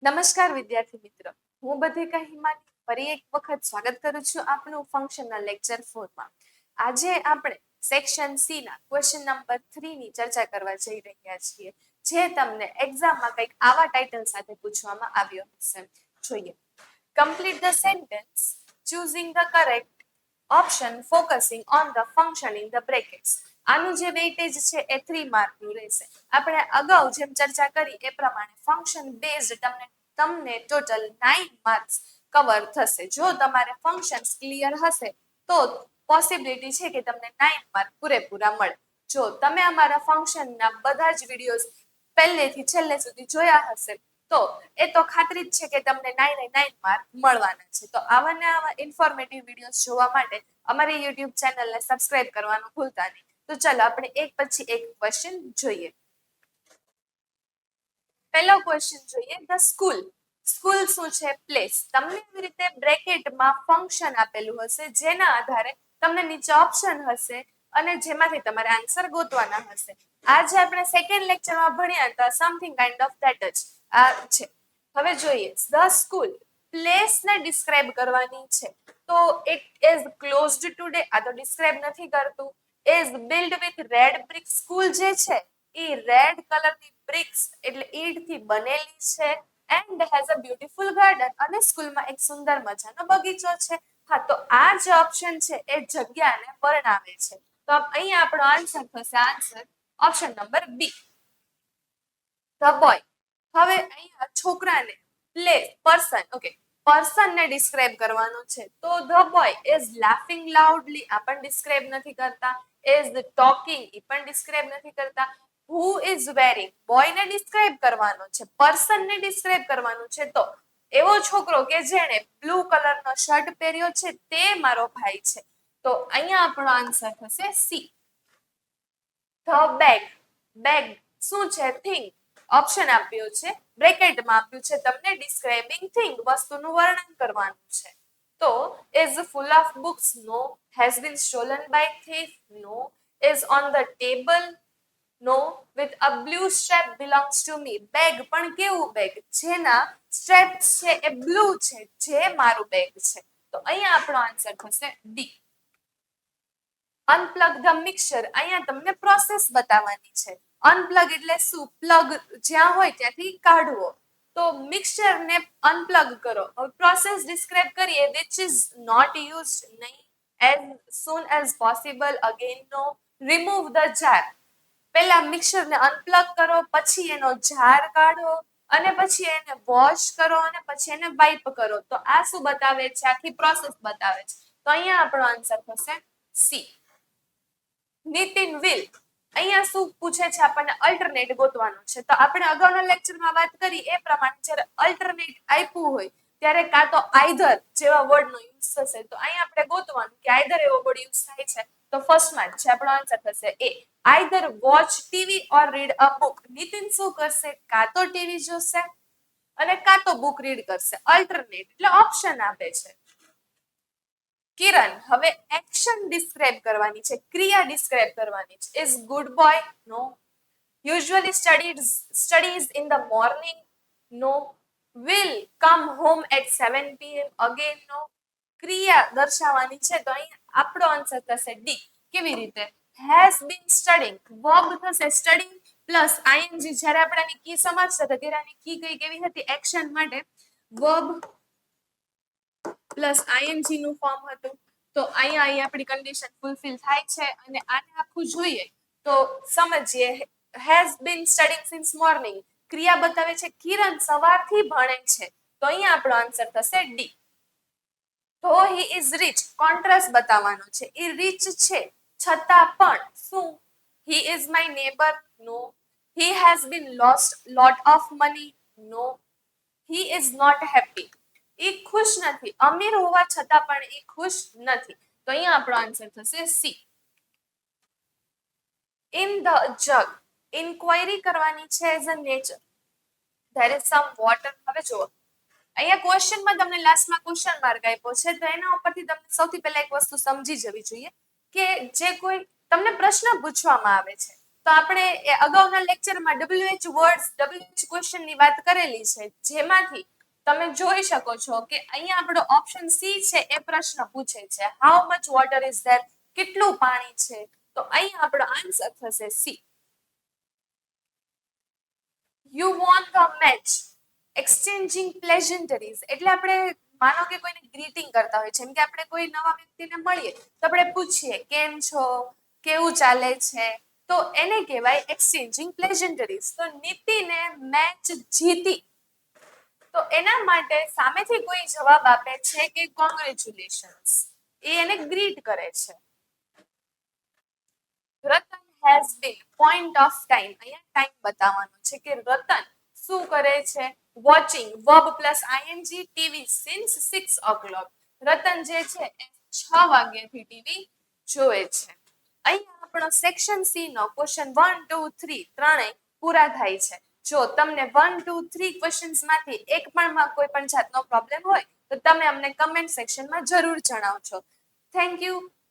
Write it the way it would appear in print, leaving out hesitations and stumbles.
નમસ્કાર વિદ્યાર્થી મિત્રો, હું બધીકા હિમાની ફરી એક વખત સ્વાગત કરું છું આપનું ફંક્શનલ લેક્ચર 4 માં. આજે આપણે સેક્શન સી ના ક્વેશ્ચન નંબર 3 ની ચર્ચા કરવા જઈ રહ્યા છીએ, જે તમને એક્ઝામમાં કંઈક આવા ટાઇટલ સાથે પૂછવામાં આવ્યો હશે. જોઈએ. Complete the sentence choosing the correct option focusing on the function in the brackets. આનું જે વેઇટેજ છે એ 3 માર્કનું રહેશે. આપણે અગાઉ જેમ ચર્ચા કરી એ પ્રમાણે ફંક્શન બેઝડ તમને ટોટલ 9 માર્ક્સ કવર થશે. જો તમારે ફંક્શન્સ ક્લિયર હશે તો પોસિબિલિટી છે કે તમને 9 માર્ક પૂરેપૂરા મળે. જો તમે અમારા ફંક્શનના બધા જ વિડીયોઝ પહેલેથી છેલ્લે સુધી જોયા હશે તો એ તો ખાતરી જ છે કે તમને 9 માર્ક મળવાના છે. તો આવા ને આવા ઇન્ફોર્મેટિવ વિડીયોઝ જોવા માટે અમારી યુટ્યુબ ચેનલને સબસ્ક્રાઇબ કરવાનું ભૂલતા નહીં. તો ચાલો આપણે એક પછી એક ક્વેશ્ચન જોઈએ. પહેલો ક્વેશ્ચન જોઈએ. ધ સ્કૂલ શું છે? પ્લેસ. તમને એવી રીતે બ્રેકેટમાં ફંક્શન આપેલું હશે જેના આધારે તમને નીચે ઓપ્શન હશે અને જેમાંથી તમારે આન્સર ગોતવાના હશે. આજે આપણે સેકન્ડ લેક્ચરમાં ભણ્યા હતા સમથિંગ કાઇન્ડ ઓફ ધેટ જ આ છે. હવે જોઈએ. ધ સ્કૂલ પ્લેસને ડિસ્ક્રાઇબ કરવાની છે તો ઇટ ઇઝ ક્લોઝડ ટુડે. આ તો ડિસ્ક્રાઇબ નથી કરતું. Is build with red brick. School જે છે એ રેડ કલરની બ્રિક્સ એટલે ઈંટથી બનેલી છે and has a beautiful garden. અને સ્કૂલમાં એક સુંદર મજાનો બગીચો છે. હા, તો આ જે ઓપ્શન છે એ જગ્યાને વર્ણવે છે. તો અહીંયા આપણો આન્સર થશે option number B, the boy. હવે અહીંયા છોકરાને પર્સન, ઓકે, પર્સનને ડિસ્ક્રાઇબ કરવાનો છે તો the boy is laughing loudly. આ પણ ડિસ્ક્રાઇબ નથી કરતા. ઇઝ ટોકિંગ, એ પણ ડિસ્ક્રાઇબ નથી કરતા. હુ ઇઝ વેરિંગ, બોયને ડિસ્ક્રાઇબ કરવાનો છે. પર્સનને ડિસ્ક્રાઇબ કરવાનું છે તો એવો છોકરો કે જેણે બ્લુ કલરનો શર્ટ પહેર્યો છે તે મારો ભાઈ છે. તો અહીંયા આપણો આન્સર થશે સી, ધ બેગ. બેગ શું છે? થિંગ. ઓપ્શન આપ્યો છે, બ્રેકેટમાં આપ્યું છે તમને ડિસ્ક્રાઇબિંગ થિંગ, વસ્તુનું વર્ણન કરવાનું છે. તો is full of books? No. Has been stolen by thief? No. Is on the table? No. With a blue strap belongs to me. Bag પણ કેવું બેગ? જેના સ્ટ્રેપ્સ છે એ બ્લુ છે, જે મારું બેગ છે. તો અહીંયા આપણો આન્સર થશે ડી. અનપ્લગ the mixture. અહીંયા તમને પ્રોસેસ બતાવવાની છે. અનપ્લગ એટલે શું? પ્લગ જ્યાં હોય ત્યાંથી કાઢવો. તો મિક્સચરને અનપ્લગ કરો. હવે પ્રોસેસ ડિસ્ક્રાઇબ કરીએ. Which is not used? નહીં. As soon as possible? Again no. Remove the jar. પહેલા મિક્સચરને અનપ્લગ કરો, પછી એનો જાર કાઢો અને પછી એને વોશ કરો અને પછી એને વાઇપ કરો. તો આ શું બતાવે છે? આખી પ્રોસેસ બતાવે છે. તો અહીંયા આપણો આન્સર થશે સી. નીતિન વિલ. અહીંયા શું પૂછે છે? આપણને અલ્ટરનેટ ગોતવાનું છે. તો આપણે અગાઉના લેક્ચરમાં વાત કરી એ પ્રમાણે જ્યારે અલ્ટરનેટ આપ્યું હોય ત્યારે કાં તો આઈધર જેવા વર્ડનો યુઝ થશે. તો અહીંયા આપણે ગોતવાનું કે આઈધર એવો વર્ડ યુઝ થાય છે. તો ફર્સ્ટમાં જ છે આપણો આન્સર થશે એ, either watch TV or read a book. Nitin શું કરશે? કાં તો ટીવી જોશે અને કાં તો બુક રીડ કરશે. અલ્ટરનેટ એટલે ઓપ્શન આપે છે. કિરણ, હવે એક્શન ડિસ્ક્રાઇબ કરવાની છે, ક્રિયા ડિસ્ક્રાઇબ કરવાની છે. Is good boy? No. Usually studies in the morning? No. Will come home at 7 PM? Again no. ક્રિયા દર્શાવવાની છે તો અહીં આપણો આન્સર થશે ડી. કેવી રીતે? Has been studying. વર્બ થશે સ્ટડીંગ પ્લસ આઈએનજી. જ્યારે આપણે આની કી સમજતા હતા ત્યારે આની કી કઈ કેવી હતી? એક્શન માટે વર્બ પ્લસ આઈએનજી નું ફોર્મ હતું. તો અહીંયા આપણી કન્ડિશન ફૂલફિલ થાય છે અને આને આખું જોઈએ તો સમજીએ. Has been studying since morning. ક્રિયા બતાવે છે કિરણ સવારથી ભણે છે. તો અહીંયા આપણો આન્સર થશે ડી. ધો હી ઇઝ રીચ. કોન્ટ્રાસ્ટ બતાવવાનો છે. એ રીચ છે છતાં પણ શું? He is my neighbour? No. He has been lost lot of money? No. He is not happy. એ ખુશ નથી. અમીર હોવા છતાં પણ એ ખુશ નથી. તો અહીંયા આપણો આન્સર થશે C. In the jug. Inquiry કરવાની છે as a nature. There is some water. હવે જુઓ, અહીંયા ક્વેશ્ચનમાં તમને લાસ્ટમાં ક્વેશ્ચન માર્ક આપ્યો છે તો એના ઉપરથી તમને સૌથી પહેલા એક વસ્તુ સમજી જવી જોઈએ કે જે કોઈ તમને પ્રશ્ન પૂછવામાં આવે છે તો આપણે અગાઉના લેક્ચરમાં WH વર્ડ્સ WH ક્વેશ્ચનની વાત કરેલી છે, જેમાંથી તમે જોઈ શકો છો કે અહીંયા આપણો ઓપ્શન સી છે એ પ્રશ્ન પૂછે છે how much water is there, કેટલું પાણી છે, તો અહીંયા આપણો આન્સર થશે C. You won the match exchanging pleasantries એટલે આપણે માનો કે કોઈને ગ્રીટિંગ કરતા હોય, જેમ કે આપણે કોઈ નવા વ્યક્તિને મળીએ તો આપણે પૂછીએ કેમ છો, કેવું ચાલે છે, તો એને કહેવાય એક્સચેન્જિંગ પ્લેઝન્ટરીઝ. તો નીતિને મેચ જીતી, તો એના માટે સામેથી કોઈ જવાબ આપે છે કે કોંગ્રેચ્યુલેશન્સ, એ એને ગ્રીટ કરે છે. Ratan has been point of time, અહીંયા ટાઈમ બતાવવાનો છે કે રતન શું કરે છે, watching verb plus ING TV since 6 o'clock. Ratan જે છે એ 6 વાગ્યાથી ટીવી જોવે છે. અહીંયા આપણો સેક્શન સી નો ક્વેશ્ચન 1 2 3 ત્રણેય પૂરા થાય છે. જો તમને 1 2 3 ક્વેશ્ચન્સ માંથી એક પણ માં કોઈ પણ જાતનો પ્રોબ્લેમ હોય તો તમે અમને કમેન્ટ સેક્શનમાં જરૂર જણાવજો. Thank you.